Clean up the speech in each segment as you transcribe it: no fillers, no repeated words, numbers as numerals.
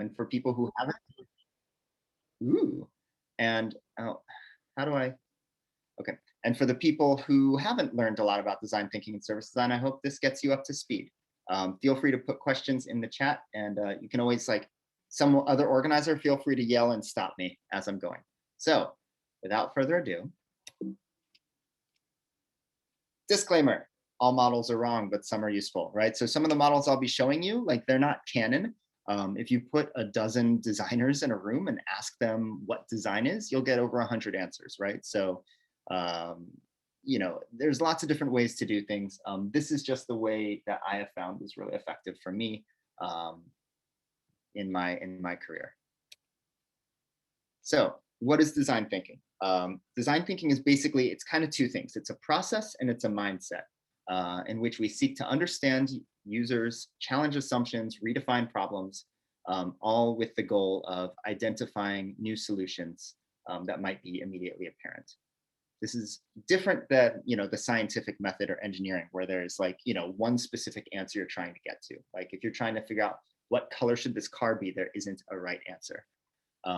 And for people who haven't, ooh, and how do I, okay. And for the people who haven't learned a lot about design thinking and service design, I hope this gets you up to speed. Feel free to put questions in the chat, and you can always, like some other organizer, feel free to yell and stop me as I'm going. So without further ado, disclaimer, all models are wrong, but some are useful, right? So some of the models I'll be showing you, like, they're not canon. If you put a dozen designers in a room and ask them what design is, you'll get over 100 answers, right? So, you know, there's lots of different ways to do things. This is just the way that I have found is really effective for me in my career. So what is design thinking? Design thinking is basically, it's kind of two things. It's a process and it's a mindset in which we seek to understand users, challenge assumptions, redefine problems, all with the goal of identifying new solutions that might be immediately apparent. This is different than, you know, the scientific method or engineering, where there's, like, you know, one specific answer you're trying to get to. Like, if you're trying to figure out what color should this car be, there isn't a right answer.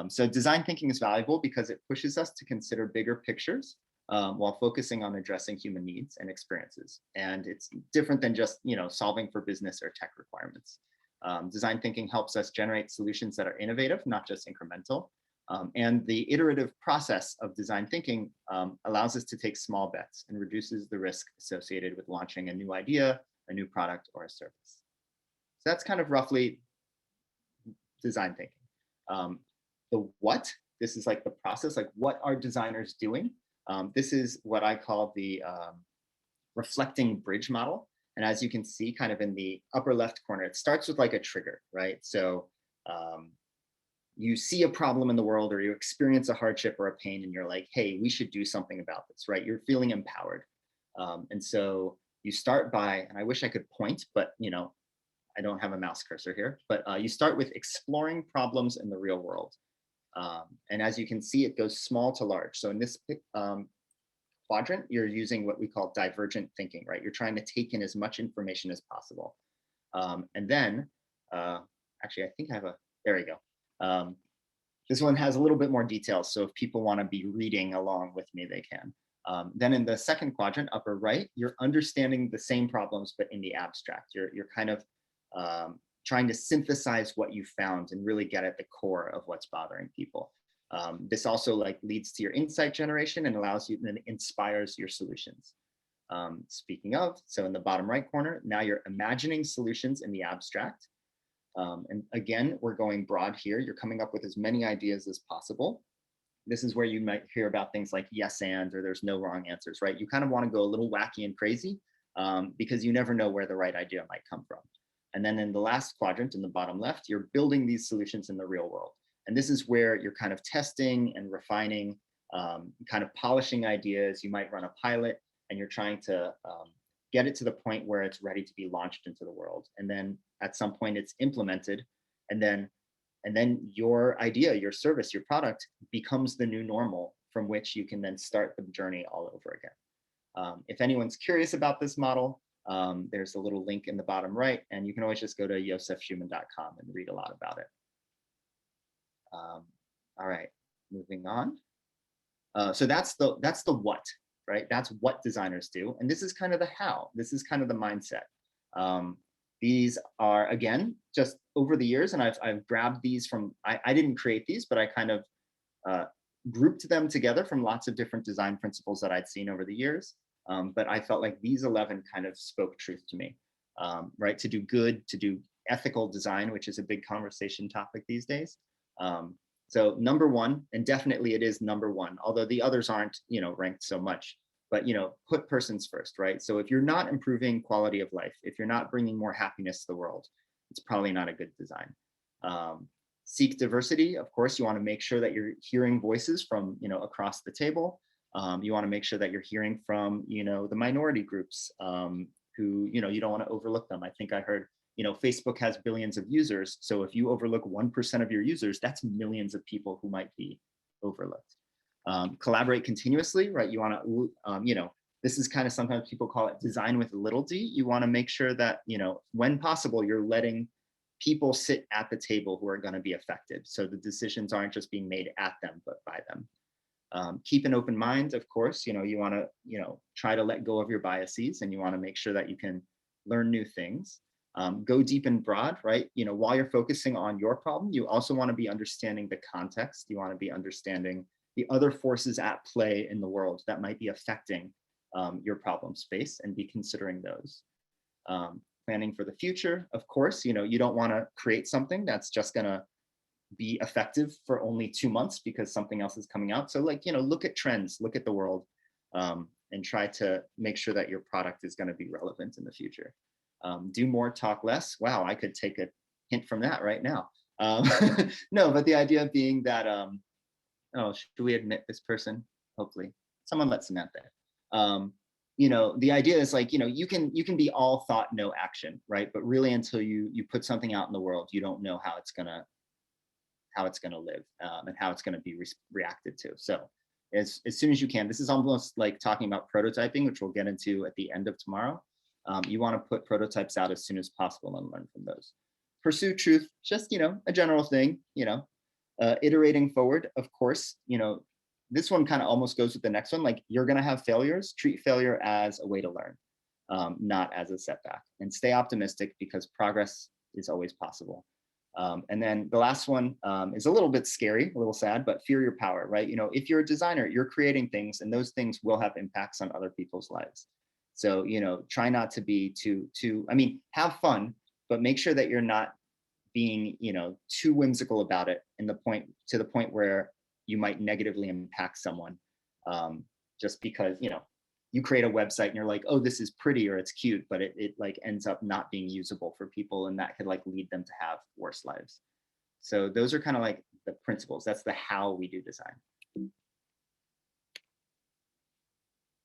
So design thinking is valuable because it pushes us to consider bigger pictures while focusing on addressing human needs and experiences. And it's different than just, you know, solving for business or tech requirements. Design thinking helps us generate solutions that are innovative, not just incremental. And the iterative process of design thinking allows us to take small bets and reduces the risk associated with launching a new idea, a new product, or a service. So that's kind of roughly design thinking. The what, this is like the process, like what are designers doing? This is what I call the reflecting bridge model. And as you can see kind of in the upper left corner, it starts with like a trigger, right? So you see a problem in the world, or you experience a hardship or a pain, and you're like, hey, we should do something about this, right? You're feeling empowered. And so you start by, and I wish I could point, but, you know, I don't have a mouse cursor here, but you start with exploring problems in the real world. And as you can see, it goes small to large. So in this quadrant, you're using what we call divergent thinking, right? You're trying to take in as much information as possible. And then, actually, I think I have a, there we go. This one has a little bit more details. So if people want to be reading along with me, they can. Then in the second quadrant, upper right, you're understanding the same problems, but in the abstract. You're kind of trying to synthesize what you found and really get at the core of what's bothering people. This also, like, leads to your insight generation and allows you, and inspires your solutions. Speaking of, so in the bottom right corner, now you're imagining solutions in the abstract. And again, we're going broad here. You're coming up with as many ideas as possible. This is where you might hear about things like yes and, or there's no wrong answers, right? You kind of want to go a little wacky and crazy because you never know where the right idea might come from. And then in the last quadrant in the bottom left, you're building these solutions in the real world. And this is where you're kind of testing and refining, kind of polishing ideas. You might run a pilot and you're trying to get it to the point where it's ready to be launched into the world. And then at some point it's implemented, and then your idea, your service, your product becomes the new normal from which you can then start the journey all over again. If anyone's curious about this model, there's a little link in the bottom right, and you can always just go to josefschuman.com and read a lot about it. All right, moving on. So that's the what, right? That's what designers do. And this is kind of the how. This is kind of the mindset. These are, again, just over the years, and I've grabbed these from, I didn't create these, but I kind of grouped them together from lots of different design principles that I'd seen over the years. But I felt like these 11 kind of spoke truth to me, right? To do good, to do ethical design, which is a big conversation topic these days. So number one, and definitely it is number one, although the others aren't, you know, ranked so much, but, you know, put persons first, right? So if you're not improving quality of life, if you're not bringing more happiness to the world, it's probably not a good design. Seek diversity. Of course, you want to make sure that you're hearing voices from, you know, across the table. You want to make sure that you're hearing from, you know, the minority groups who, you know, you don't want to overlook them. I think I heard, you know, Facebook has billions of users. So if you overlook 1% of your users, that's millions of people who might be overlooked. Collaborate continuously, right? You want to, you know, this is kind of, sometimes people call it design with a little d. You want to make sure that, you know, when possible, you're letting people sit at the table who are going to be affected. So the decisions aren't just being made at them, but by them. Keep an open mind, of course. You want to, try to let go of your biases, and you want to make sure that you can learn new things. Go deep and broad, right? While you're focusing on your problem, you also want to be understanding the context. You want to be understanding the other forces at play in the world that might be affecting your problem space, and be considering those. Planning for the future, of course. You don't want to create something that's just going to be effective for only 2 months because something else is coming out. So look at trends, look at the world, and try to make sure that your product is going to be relevant in the future. Do more, talk less. Wow, I could take a hint from that right now. No, but the idea being that, oh, should we admit this person? Hopefully, someone let Samantha. The idea is you can be all thought, no action, right? But really, until you put something out in the world, you don't know how it's gonna live, and how it's gonna be reacted to. So as soon as you can, this is almost like talking about prototyping, which we'll get into at the end of tomorrow. You want to put prototypes out as soon as possible and learn from those. Pursue truth, just a general thing. Iterating forward, of course. This one kind of almost goes with the next one. Like, you're going to have failures. Treat failure as a way to learn, not as a setback. And stay optimistic, because progress is always possible. And then the last one is a little bit scary, a little sad, but fear your power, right? If you're a designer, you're creating things, and those things will have impacts on other people's lives. So, try not to be have fun, but make sure that you're not being, too whimsical about it to the point where you might negatively impact someone, just because, you create a website and you're like, oh, this is pretty, or it's cute, but it like ends up not being usable for people, and that could like lead them to have worse lives. So those are kind of like the principles. That's the how we do design.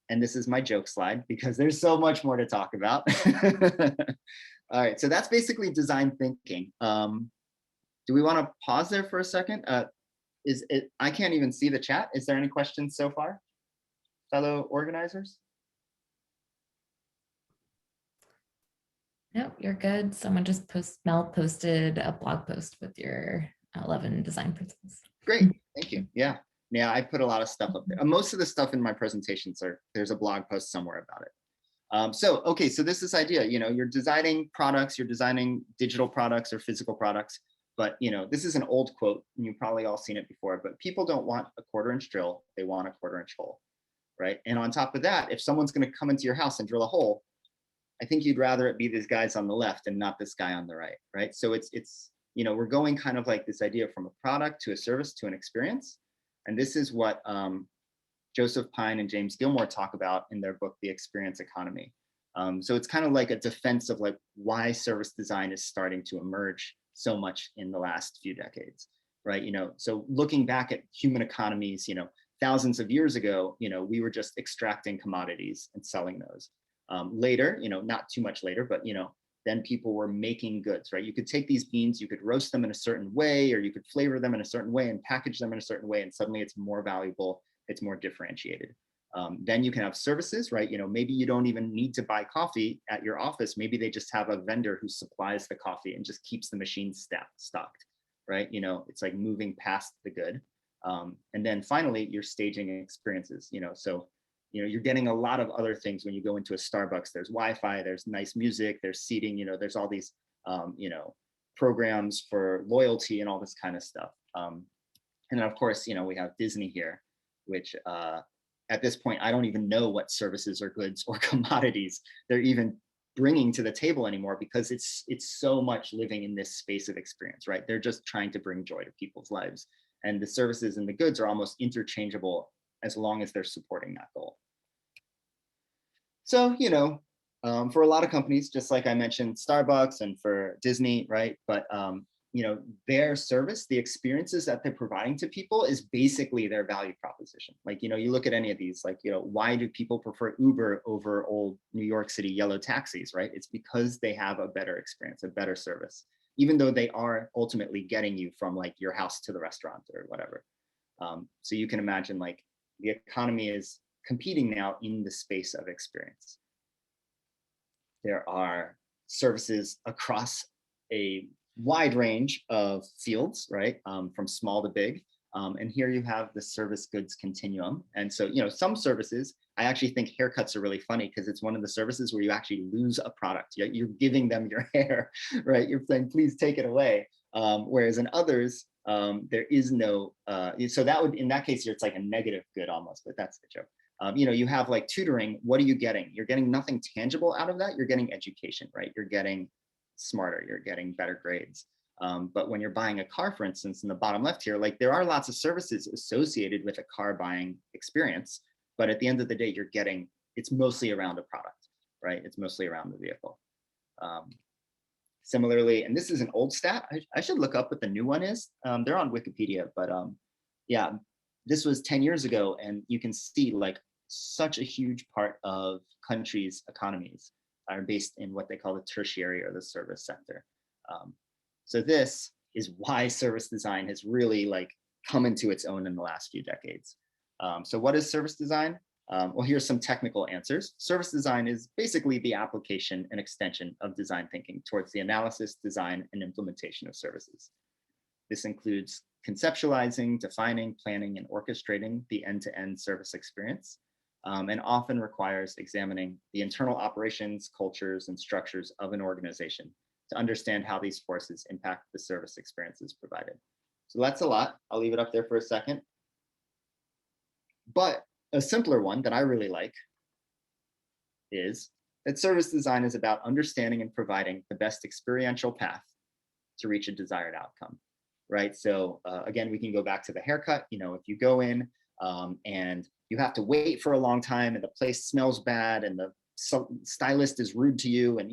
And this is my joke slide, because there's so much more to talk about. All right, so that's basically design thinking. Do we want to pause there for a second? I can't even see the chat. Is there any questions so far, fellow organizers? No, you're good. Someone just Mel posted a blog post with your 11 design principles. Great, thank you. Yeah, I put a lot of stuff up there. Most of the stuff in my presentations there's a blog post somewhere about it. So this is idea, you're designing products, you're designing digital products or physical products, but this is an old quote, and you've probably all seen it before, but people don't want a 1/4-inch drill, they want a 1/4-inch hole, right? And on top of that, if someone's going to come into your house and drill a hole, I think you'd rather it be these guys on the left and not this guy on the right? So it's we're going kind of like this idea from a product to a service to an experience. And this is what Joseph Pine and James Gilmore talk about in their book, The Experience Economy. So it's kind of like a defense of like why service design is starting to emerge so much in the last few decades, right? So looking back at human economies, thousands of years ago, we were just extracting commodities and selling those. Later, not too much later, but then people were making goods, right? You could take these beans, you could roast them in a certain way, or you could flavor them in a certain way and package them in a certain way, and suddenly it's more valuable, it's more differentiated. Then you can have services, right? Maybe you don't even need to buy coffee at your office. Maybe they just have a vendor who supplies the coffee and just keeps the machine stocked, right? It's like moving past the good. And then finally, you're staging experiences, so you're getting a lot of other things when you go into a Starbucks. There's Wi-Fi, there's nice music, there's seating, there's all these, programs for loyalty and all this kind of stuff. And then of course, we have Disney here, which at this point, I don't even know what services or goods or commodities they're even bringing to the table anymore, because it's so much living in this space of experience, right? They're just trying to bring joy to people's lives. And the services and the goods are almost interchangeable as long as they're supporting that goal. So, for a lot of companies, just like I mentioned, Starbucks and for Disney, right? But, their service, the experiences that they're providing to people is basically their value proposition. Like, you look at any of these, like, why do people prefer Uber over old New York City yellow taxis, right? It's because they have a better experience, a better service, even though they are ultimately getting you from like your house to the restaurant or whatever. So you can imagine like the economy is competing now in the space of experience. There are services across a wide range of fields, right? From small to big. And here you have the service goods continuum. And so, some services, I actually think haircuts are really funny because it's one of the services where you actually lose a product. You're giving them your hair, right? You're saying, please take it away. Whereas in others, there is no, so that would, in that case, it's like a negative good almost, but that's the joke. You have like tutoring. What are you getting? You're getting nothing tangible out of that. You're getting education, right? You're getting smarter, you're getting better grades. But when you're buying a car, for instance, in the bottom left here, like there are lots of services associated with a car buying experience. But at the end of the day, it's mostly around a product, right? It's mostly around the vehicle. Similarly, and this is an old stat, I should look up what the new one is. They're on Wikipedia, but yeah, this was 10 years ago. And you can see like such a huge part of countries' economies are based in what they call the tertiary or the service sector. So this is why service design has really like come into its own in the last few decades. So what is service design? Well, here's some technical answers. Service design is basically the application and extension of design thinking towards the analysis, design, and implementation of services. This includes conceptualizing, defining, planning, and orchestrating the end-to-end service experience, and often requires examining the internal operations, cultures, and structures of an organization to understand how these forces impact the service experiences provided. So that's a lot. I'll leave it up there for a second. But a simpler one that I really like is that service design is about understanding and providing the best experiential path to reach a desired outcome, right? So again, we can go back to the haircut. If you go in and you have to wait for a long time and the place smells bad and the stylist is rude to you and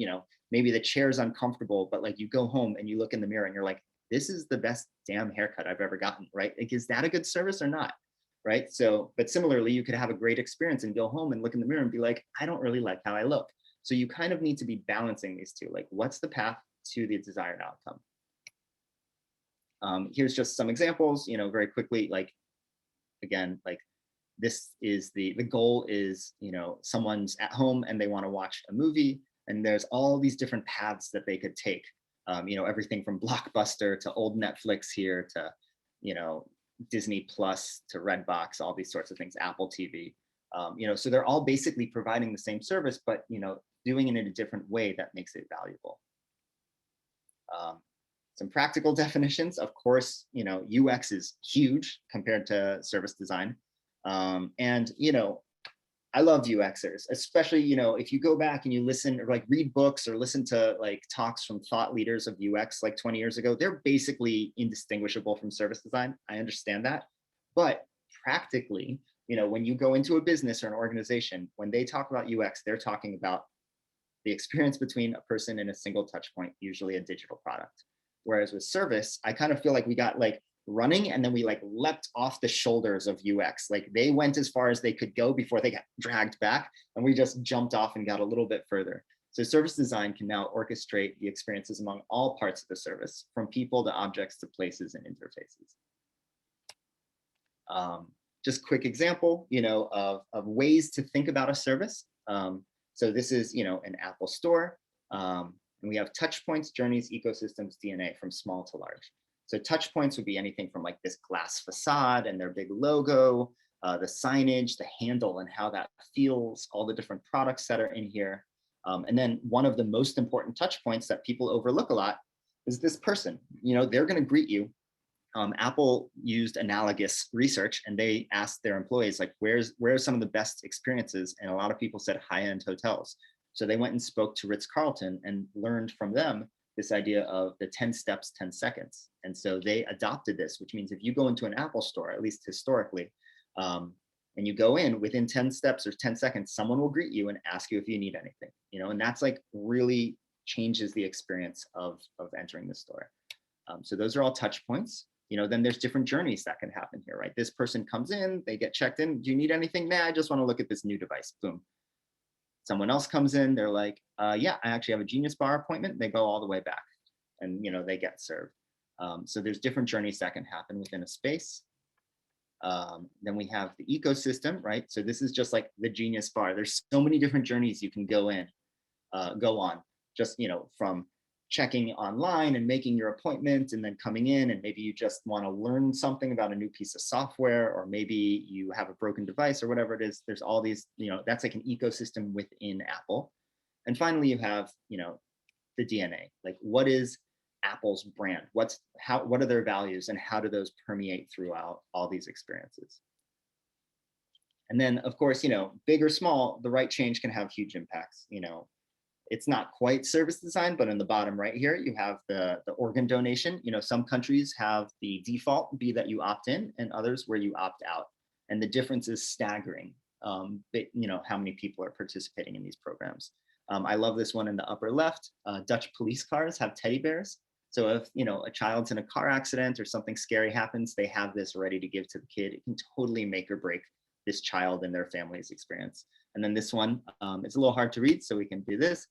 maybe the chair's uncomfortable, but like you go home and you look in the mirror and you're like, this is the best damn haircut I've ever gotten, right? Like, is that a good service or not? Right? So, but similarly, you could have a great experience and go home and look in the mirror and be like, I don't really like how I look. So you kind of need to be balancing these two. Like, what's the path to the desired outcome? Here's just some examples, very quickly, like, again, like this is the goal is, someone's at home and they want to watch a movie and there's all these different paths that they could take. Everything from Blockbuster to old Netflix here to, Disney Plus to Redbox, all these sorts of things, Apple TV. So they're all basically providing the same service, but doing it in a different way that makes it valuable. Some practical definitions, of course, UX is huge compared to service design. And I love UXers, especially, if you go back and you listen or like read books or listen to like talks from thought leaders of UX like 20 years ago, they're basically indistinguishable from service design. I understand that. But practically, when you go into a business or an organization, when they talk about UX, they're talking about the experience between a person and a single touch point, usually a digital product. Whereas with service, I kind of feel like we got like running and then we like leapt off the shoulders of UX. Like they went as far as they could go before they got dragged back and we just jumped off and got a little bit further. So service design can now orchestrate the experiences among all parts of the service, from people to objects to places and interfaces. Just quick example, of ways to think about a service. So this is, an Apple store. And we have touch points, journeys, ecosystems, DNA from small to large. So touch points would be anything from like this glass facade and their big logo, the signage, the handle and how that feels, all the different products that are in here. And then one of the most important touch points that people overlook a lot is this person. They're going to greet you. Apple used analogous research and they asked their employees, like, where's some of the best experiences? And a lot of people said high-end hotels. So they went and spoke to Ritz-Carlton and learned from them this idea of the 10 steps, 10 seconds. And so they adopted this, which means if you go into an Apple store, at least historically, and you go in within 10 steps or 10 seconds, someone will greet you and ask you if you need anything, and that's like really changes the experience of entering the store. So those are all touch points. Then there's different journeys that can happen here, right? This person comes in, they get checked in. Do you need anything? Nah, I just want to look at this new device. Boom. Someone else comes in, they're like, yeah, I actually have a Genius Bar appointment. They go all the way back and, they get served. So there's different journeys that can happen within a space. Then we have the ecosystem, right? So this is just like the Genius Bar. There's so many different journeys you can go on, just, from checking online and making your appointment and then coming in, and maybe you just want to learn something about a new piece of software, or maybe you have a broken device or whatever it is. There's all these, that's like an ecosystem within Apple. And finally, you have, the DNA, like what is Apple's brand? What are their values, and how do those permeate throughout all these experiences? And then, of course, big or small, the right change can have huge impacts. It's not quite service design, but in the bottom right here, you have the organ donation. Some countries have the default be that you opt in, and others where you opt out. And the difference is staggering, how many people are participating in these programs. I love this one in the upper left. Dutch police cars have teddy bears. So if, a child's in a car accident or something scary happens, they have this ready to give to the kid. It can totally make or break this child and their family's experience. And then this one, it's a little hard to read, so we can do this.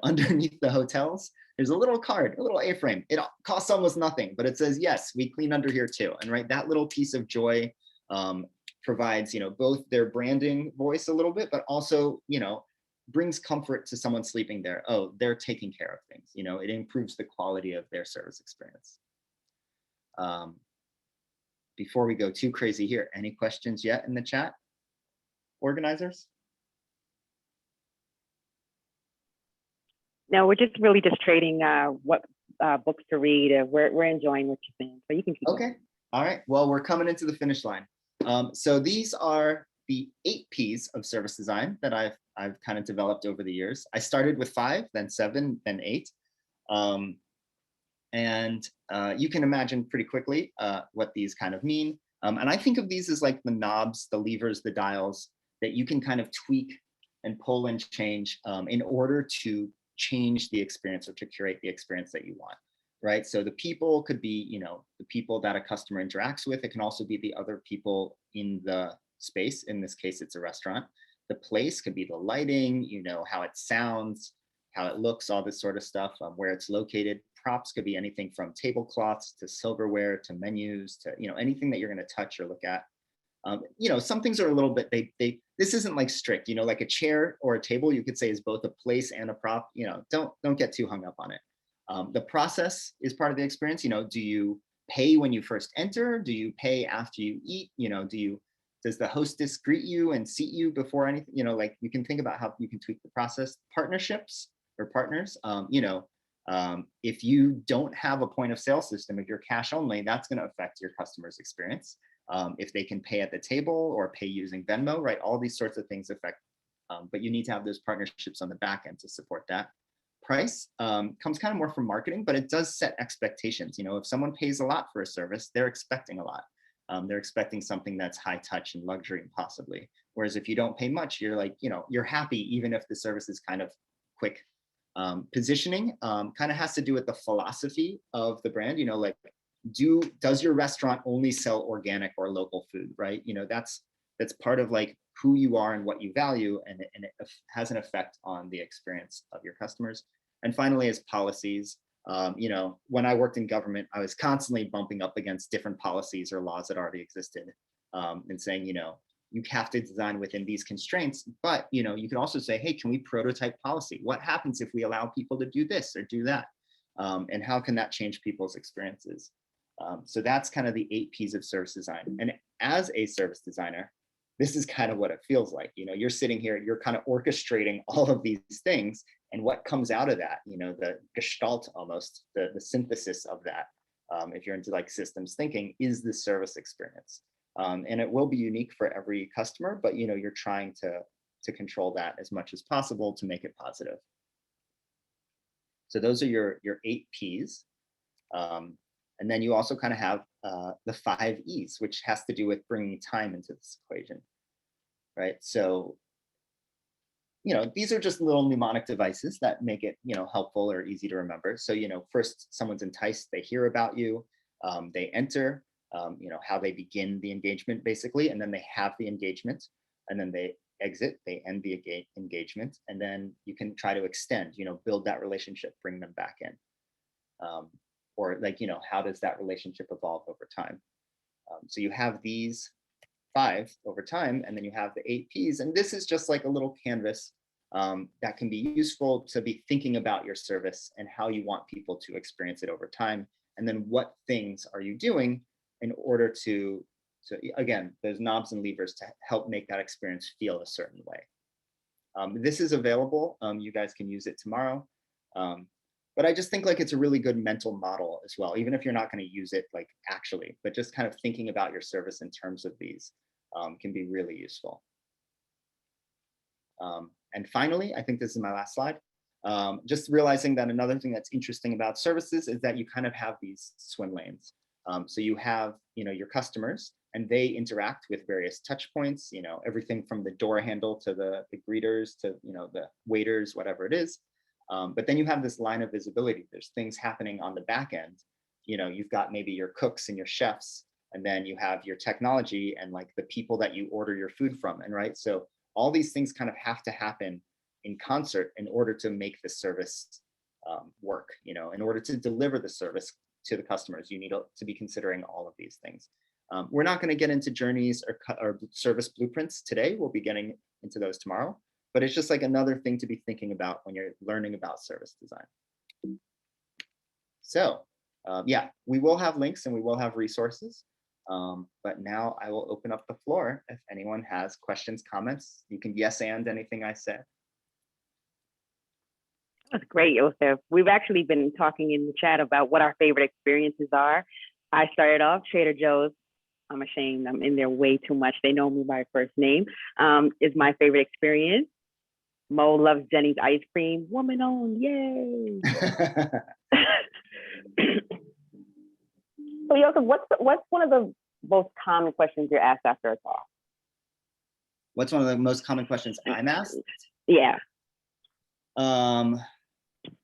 Underneath the hotels, there's a little card, a little A-frame. It costs almost nothing, but it says, yes, we clean under here too. And right, that little piece of joy provides, both their branding voice a little bit, but also, brings comfort to someone sleeping there. Oh, they're taking care of things. It improves the quality of their service experience. Before we go too crazy here, any questions yet in the chat, organizers? No, we're just really just trading what books to read. We're enjoying what you're saying, so you can keep Okay. going. All right. Well, we're coming into the finish line. So these are the 8 Ps of service design that I've kind of developed over the years. I started with 5, then 7, then 8. You can imagine pretty quickly what these kind of mean. And I think of these as like the knobs, the levers, the dials that you can kind of tweak and pull and change in order to change the experience or to curate the experience that you want, right? So the people could be, the people that a customer interacts with. It can also be the other people in the space. In this case, it's a restaurant. The place could be the lighting, how it sounds, how it looks, all this sort of stuff, where it's located. Props could be anything from tablecloths to silverware to menus to, anything that you're going to touch or look at. Some things are a little bit, this isn't like strict, like a chair or a table, you could say is both a place and a prop. Don't get too hung up on it. The process is part of the experience. Do you pay when you first enter? Do you pay after you eat? Does the hostess greet you and seat you before anything? Like you can think about how you can tweak the process. Partnerships or partners, if you don't have a point of sale system, if you're cash only, that's going to affect your customer's experience. If they can pay at the table or pay using Venmo, right? All these sorts of things affect, but you need to have those partnerships on the back end to support that. Price comes kind of more from marketing, but it does set expectations. If someone pays a lot for a service, they're expecting a lot. They're expecting something that's high touch and luxury possibly. Whereas if you don't pay much, you're like, you're happy even if the service is kind of quick. Positioning kind of has to do with the philosophy of the brand. Like, does your restaurant only sell organic or local food, right? That's part of like who you are and what you value, and it has an effect on the experience of your customers. And finally, is policies. When I worked in government, I was constantly bumping up against different policies or laws that already existed, and saying, you have to design within these constraints, but you can also say, hey, can we prototype policy? What happens if we allow people to do this or do that? And how can that change people's experiences? So that's kind of the 8 Ps of service design. And as a service designer, this is kind of what it feels like. You're sitting here, you're kind of orchestrating all of these things, and what comes out of that, the gestalt almost, the synthesis of that, if you're into like systems thinking, is the service experience. And it will be unique for every customer, but you're trying to control that as much as possible to make it positive. So those are your 8 Ps. And then you also kind of have the 5 Es, which has to do with bringing time into this equation, right? So, these are just little mnemonic devices that make it, helpful or easy to remember. So, first someone's enticed, they hear about you, they enter, how they begin the engagement basically, and then they have the engagement, and then they exit, they end the engagement, and then you can try to extend, build that relationship, bring them back in. Or like, how does that relationship evolve over time? So you have these 5 over time, and then you have the 8 Ps, and this is just like a little canvas that can be useful to be thinking about your service and how you want people to experience it over time. And then what things are you doing in order to again, those knobs and levers to help make that experience feel a certain way. This is available. You guys can use it tomorrow. But I just think like it's a really good mental model as well, even if you're not going to use it like actually, but just kind of thinking about your service in terms of these can be really useful. And finally, I think this is my last slide. Just realizing that another thing that's interesting about services is that you kind of have these swim lanes. So you have, your customers, and they interact with various touch points, everything from the door handle to the greeters to, the waiters, whatever it is. But then you have this line of visibility. There's things happening on the back end. You've got maybe your cooks and your chefs, and then you have your technology and like the people that you order your food from. And right. So all these things kind of have to happen in concert in order to make the service work. In order to deliver the service to the customers, you need to be considering all of these things. We're not going to get into journeys or service blueprints today. We'll be getting into those tomorrow, but it's just like another thing to be thinking about when you're learning about service design. So yeah, we will have links and we will have resources. But now I will open up the floor. If anyone has questions, comments, you can yes and anything I said. That's great, Joseph. We've actually been talking in the chat about what our favorite experiences are. I started off Trader Joe's. I'm ashamed, I'm in there way too much. They know me by first name. Is my favorite experience. Mo loves Jenny's ice cream. Woman owned, yay. So Joseph, what's one of the most common questions you're asked after a talk? What's one of the most common questions I'm asked? Yeah.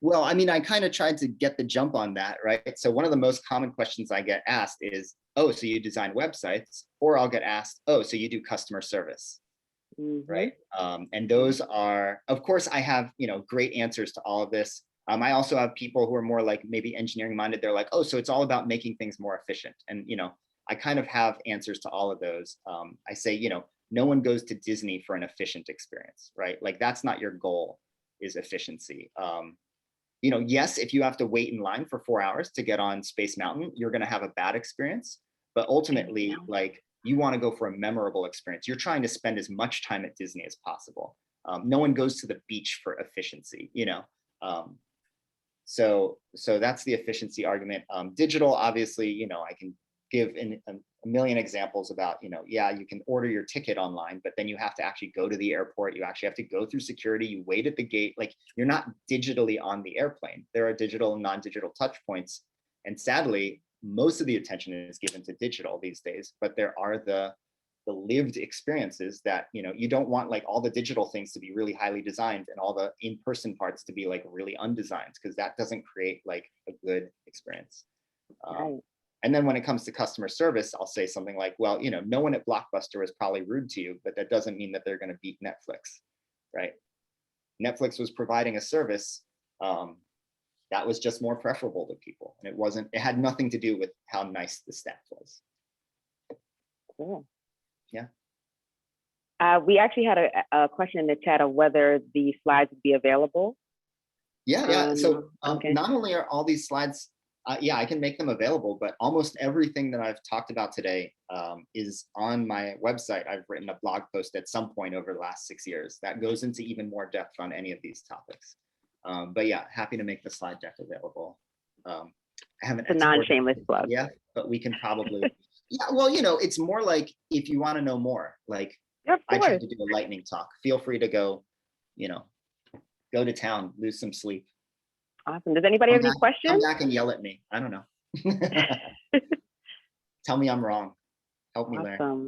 Well, I mean, I kind of tried to get the jump on that, right? So one of the most common questions I get asked is, oh, so you design websites? Or I'll get asked, oh, so you do customer service, right? And those are, of course, I have, great answers to all of this. I also have people who are more like maybe engineering minded. They're like, oh, so it's all about making things more efficient. And, I kind of have answers to all of those. I say, no one goes to Disney for an efficient experience, right? Like that's not your goal, is efficiency. Yes, if you have to wait in line for 4 hours to get on Space Mountain, you're going to have a bad experience. But ultimately, like you want to go for a memorable experience. You're trying to spend as much time at Disney as possible. No one goes to the beach for efficiency, So that's the efficiency argument. Digital, obviously, I can give a million examples about, yeah, you can order your ticket online, but then you have to actually go to the airport. You actually have to go through security. You wait at the gate. Like you're not digitally on the airplane. There are digital and non-digital touch points. And sadly, most of the attention is given to digital these days, but there are the lived experiences that, you don't want like all the digital things to be really highly designed and all the in-person parts to be like really undesigned, because that doesn't create like a good experience. Right. And then when it comes to customer service, I'll say something like, well, no one at Blockbuster was probably rude to you, but that doesn't mean that they're going to beat Netflix, right? Netflix was providing a service that was just more preferable to people. And it had nothing to do with how nice the staff was. Cool. Yeah. We actually had a question in the chat of whether the slides would be available. Yeah. So okay. Not only are all these slides, yeah, I can make them available, but almost everything that I've talked about today is on my website. I've written a blog post at some point over the last 6 years that goes into even more depth on any of these topics. But yeah, happy to make the slide deck available. I haven't. It's a non-shameless plug. Yeah, but we can probably. Yeah, well, it's more like if you want to know more, like I tried to do a lightning talk. Feel free to go, go to town, lose some sleep. Awesome. Does anybody have any questions? Come back and yell at me. I don't know. Tell me I'm wrong. Help me learn. Awesome.